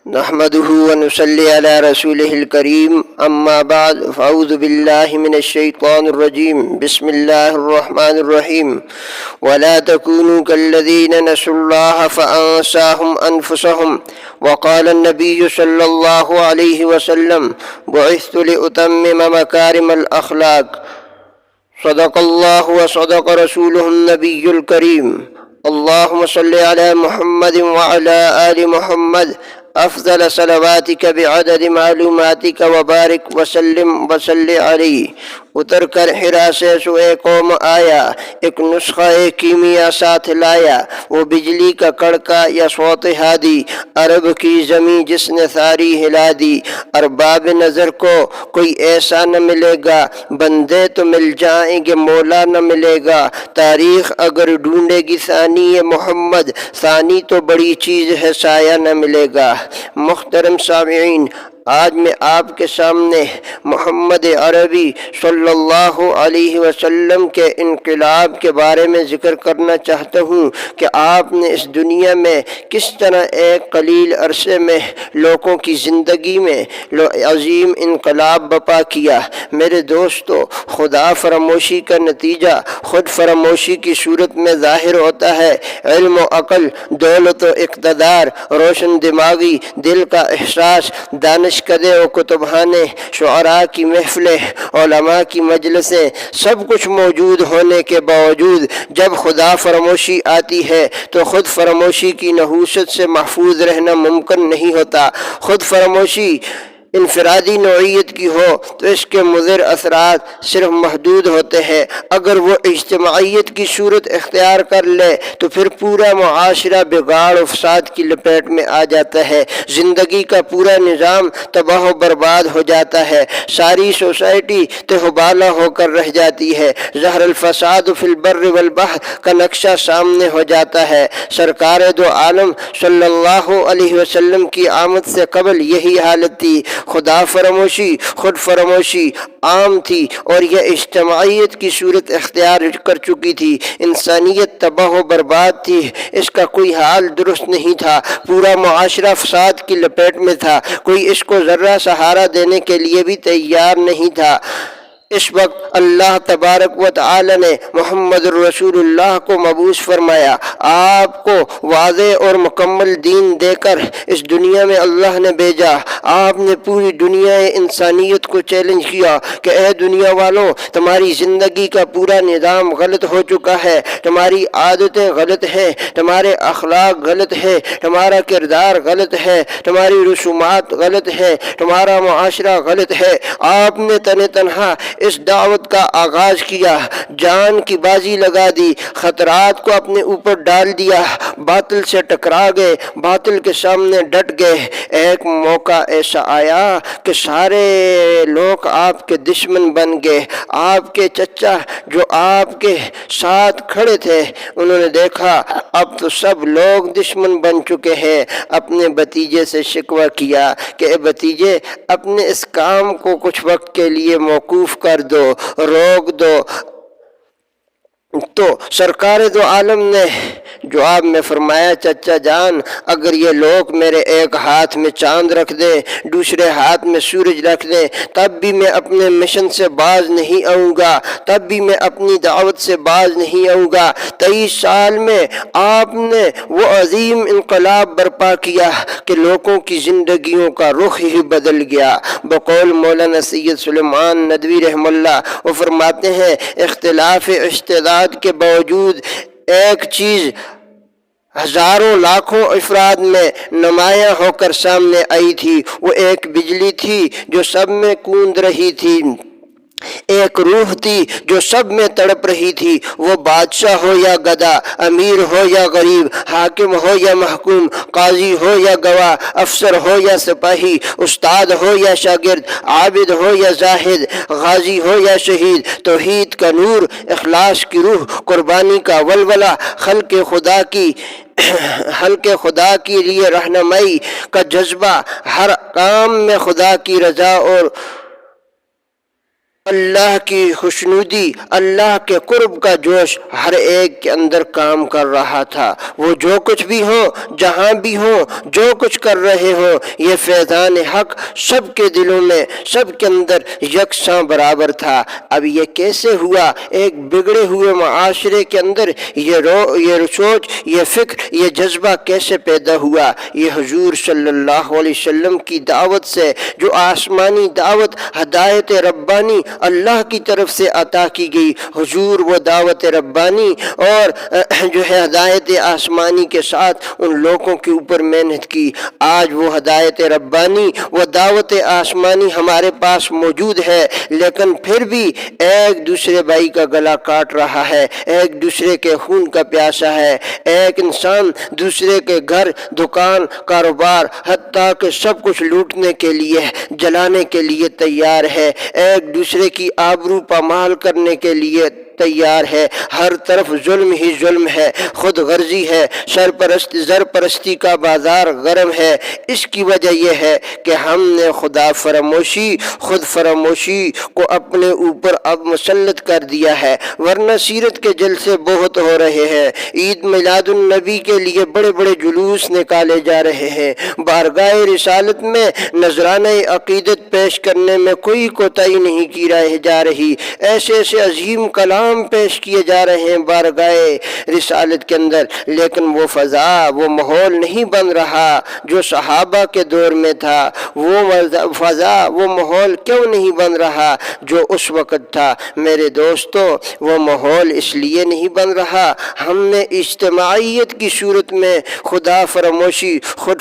نحمده ونصلي على رسوله الكريم أما بعد فأعوذ بالله من الشيطان الرجيم بسم الله الرحمن الرحيم ولا تكونوا كالذين نسوا الله فأنساهم أنفسهم وقال النبي صلى الله عليه وسلم بعثت لأتمم مكارم الأخلاق صدق الله وصدق رسوله النبي الكريم اللهم صل على محمد وعلى آل محمد افضل صلواتک بعدد معلوماتک وبارک وسلم وصلی علیہ۔ اتر کر حرا سے سوئے قوم آیا، ایک نسخہ کیمیا ساتھ لایا، وہ بجلی کا کڑکا یا صوت ہادی، عرب کی زمیں جس نے ساری ہلا دی۔ ارباب نظر کو کوئی ایسا نہ ملے گا، بندے تو مل جائیں گے مولا نہ ملے گا۔ تاریخ اگر ڈھونڈے گی ثانی محمد، ثانی تو بڑی چیز ہے سایہ نہ ملے گا۔ محترم سامعین، آج میں آپ کے سامنے محمد عربی صلی اللہ علیہ وسلم کے انقلاب کے بارے میں ذکر کرنا چاہتا ہوں کہ آپ نے اس دنیا میں کس طرح ایک قلیل عرصے میں لوگوں کی زندگی میں عظیم انقلاب برپا کیا۔ میرے دوستو، خدا فراموشی کا نتیجہ خود فراموشی کی صورت میں ظاہر ہوتا ہے۔ علم و عقل، دولت و اقتدار، روشن دماغی، دل کا احساس، دانش کدے و کتبخانے، شعراء کی محفلیں، علماء کی مجلسیں، سب کچھ موجود ہونے کے باوجود جب خدا فراموشی آتی ہے تو خود فراموشی کی نحوست سے محفوظ رہنا ممکن نہیں ہوتا۔ خود فراموشی انفرادی نوعیت کی ہو تو اس کے مضر اثرات صرف محدود ہوتے ہیں، اگر وہ اجتماعیت کی صورت اختیار کر لے تو پھر پورا معاشرہ بگاڑ و فساد کی لپیٹ میں آ جاتا ہے، زندگی کا پورا نظام تباہ و برباد ہو جاتا ہے، ساری سوسائٹی تہوبالہ ہو کر رہ جاتی ہے، ظہر الفساد فی البر والبحر کا نقشہ سامنے ہو جاتا ہے۔ سرکار دو عالم صلی اللہ علیہ وسلم کی آمد سے قبل یہی حالت تھی، خدا فراموشی، خود فراموشی عام تھی اور یہ اجتماعیت کی صورت اختیار کر چکی تھی، انسانیت تباہ و برباد تھی، اس کا کوئی حال درست نہیں تھا، پورا معاشرہ فساد کی لپیٹ میں تھا، کوئی اس کو ذرہ سہارا دینے کے لیے بھی تیار نہیں تھا۔ اس وقت اللہ تبارک و تعالی نے محمد رسول اللہ کو مبعوث فرمایا، آپ کو واضح اور مکمل دین دے کر اس دنیا میں اللہ نے بھیجا۔ آپ نے پوری دنیا انسانیت کو چیلنج کیا کہ اے دنیا والوں، تمہاری زندگی کا پورا نظام غلط ہو چکا ہے، تمہاری عادتیں غلط ہیں، تمہارے اخلاق غلط ہیں، تمہارا کردار غلط ہے، تمہاری رسومات غلط ہیں، تمہارا معاشرہ غلط ہے۔ آپ نے تنہا اس دعوت کا آغاز کیا، جان کی بازی لگا دی، خطرات کو اپنے اوپر ڈال دیا، باطل سے ٹکرا گئے، باطل کے سامنے ڈٹ گئے۔ ایک موقع ایسا آیا کہ سارے لوگ آپ کے دشمن بن گئے۔ آپ کے چچا جو آپ کے ساتھ کھڑے تھے، انہوں نے دیکھا اب تو سب لوگ دشمن بن چکے ہیں، اپنے بھتیجے سے شکوہ کیا کہ اے بھتیجے، اپنے اس کام کو کچھ وقت کے لیے موقوف کر دو، روک دو۔ تو سرکار دو عالم نے جواب میں فرمایا، چچا جان، اگر یہ لوگ میرے ایک ہاتھ میں چاند رکھ دیں، دوسرے ہاتھ میں سورج رکھ دیں، تب بھی میں اپنے مشن سے باز نہیں آؤں گا، تب بھی میں اپنی دعوت سے باز نہیں آؤں گا۔ 23 سال میں آپ نے وہ عظیم انقلاب برپا کیا کہ لوگوں کی زندگیوں کا رخ ہی بدل گیا۔ بقول مولانا سید سلیمان ندوی رحمہ اللہ، وہ فرماتے ہیں، اختلاف استعداد کے باوجود ایک چیز ہزاروں لاکھوں افراد میں نمایاں ہو کر سامنے آئی تھی، وہ ایک بجلی تھی جو سب میں کوند رہی تھی، ایک روح تھی جو سب میں تڑپ رہی تھی، وہ بادشاہ ہو یا گدا، امیر ہو یا غریب، حاکم ہو یا محکوم، قاضی ہو یا گواہ، افسر ہو یا سپاہی، استاد ہو یا شاگرد، عابد ہو یا زاہد، غازی ہو یا شہید، توحید کا نور، اخلاص کی روح، قربانی کا ولولہ، خلق خدا کے لیے رہنمائی کا جذبہ، ہر کام میں خدا کی رضا اور اللہ کی خوشنودی، اللہ کے قرب کا جوش ہر ایک کے اندر کام کر رہا تھا۔ وہ جو کچھ بھی ہو، جہاں بھی ہو، جو کچھ کر رہے ہو، یہ فیضان حق سب کے دلوں میں، سب کے اندر یکساں برابر تھا۔ اب یہ کیسے ہوا؟ ایک بگڑے ہوئے معاشرے کے اندر یہ سوچ، یہ فکر، یہ جذبہ کیسے پیدا ہوا؟ یہ حضور صلی اللہ علیہ وسلم کی دعوت سے، جو آسمانی دعوت، ہدایت ربانی اللہ کی طرف سے عطا کی گئی۔ حضور وہ دعوت ربانی اور جو ہے ہدایت آسمانی کے ساتھ ان لوگوں کے اوپر محنت کی۔ آج وہ ہدایت ربانی، وہ دعوت آسمانی ہمارے پاس موجود ہے، لیکن پھر بھی ایک دوسرے بھائی کا گلا کاٹ رہا ہے، ایک دوسرے کے خون کا پیاسا ہے۔ ایک انسان دوسرے کے گھر، دکان، کاروبار، حتیٰ کہ سب کچھ لوٹنے کے لیے، جلانے کے لیے تیار ہے، ایک دوسرے کی آبرو پامال کرنے کے لیے تیار ہے۔ ہر طرف ظلم ہی ظلم ہے، خود غرضی ہے، زرپرستی کا بازار گرم ہے۔ اس کی وجہ یہ ہے کہ ہم نے خود فراموشی کو اپنے اوپر اب مسلط کر دیا ہے، ورنہ سیرت کے جلسے بہت ہو رہے ہیں۔ عید میلاد النبی کے لیے بڑے بڑے جلوس نکالے جا رہے ہیں، بارگاہ رسالت میں نذرانہ عقیدت پیش کرنے میں کوئی کوتاہی نہیں کی جا رہی، ایسے ایسے عظیم کلام پیش کیے جا رہے ہیں بارگاہ رسالت کے اندر، لیکن وہ فضا، وہ ماحول نہیں بن رہا جو صحابہ کے دور میں تھا۔ وہ فضا، وہ ماحول کیوں نہیں بن رہا جو اس وقت تھا؟ میرے دوستو، وہ ماحول اس لیے نہیں بن رہا، ہم نے اجتماعیت کی صورت میں خود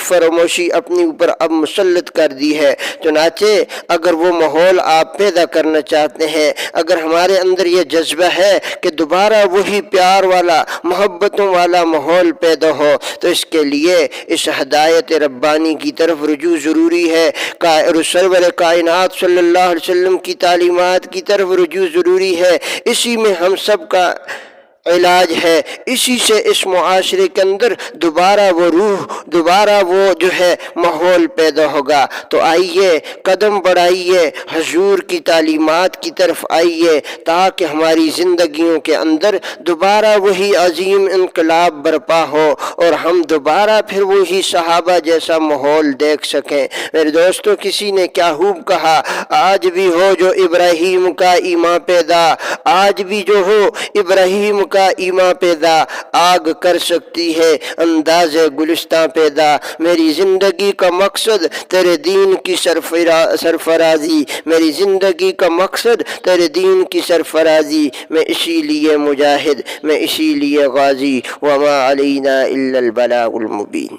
فراموشی اپنی اوپر اب مسلط کر دی ہے۔ چنانچہ اگر وہ ماحول آپ پیدا کرنا چاہتے ہیں، اگر ہمارے اندر یہ جذبہ ہے کہ دوبارہ وہی پیار والا، محبتوں والا ماحول پیدا ہو، تو اس کے لیے اس ہدایت ربانی کی طرف رجوع ضروری ہے، سرور کائنات صلی اللہ علیہ وسلم کی تعلیمات کی طرف رجوع ضروری ہے۔ اسی میں ہم سب کا علاج ہے، اسی سے اس معاشرے کے اندر دوبارہ وہ روح، دوبارہ وہ جو ہے ماحول پیدا ہوگا۔ تو آئیے قدم بڑھائیے، حضور کی تعلیمات کی طرف آئیے، تاکہ ہماری زندگیوں کے اندر دوبارہ وہی عظیم انقلاب برپا ہو اور ہم دوبارہ پھر وہی صحابہ جیسا ماحول دیکھ سکیں۔ میرے دوستو، کسی نے کیا خوب کہا، آج بھی ہو جو ابراہیم کا ایمان پیدا، آج بھی جو ہو ابراہیم کا ایمان پیدا، آگ کر سکتی ہے انداز گلستاں پیدا۔ میری زندگی کا مقصد تیرے دین کی سرفرازی، میری زندگی کا مقصد تیرے دین کی سرفرازی، میں اسی لیے مجاہد، میں اسی لیے غازی، وما علینا الا البلاغ المبین۔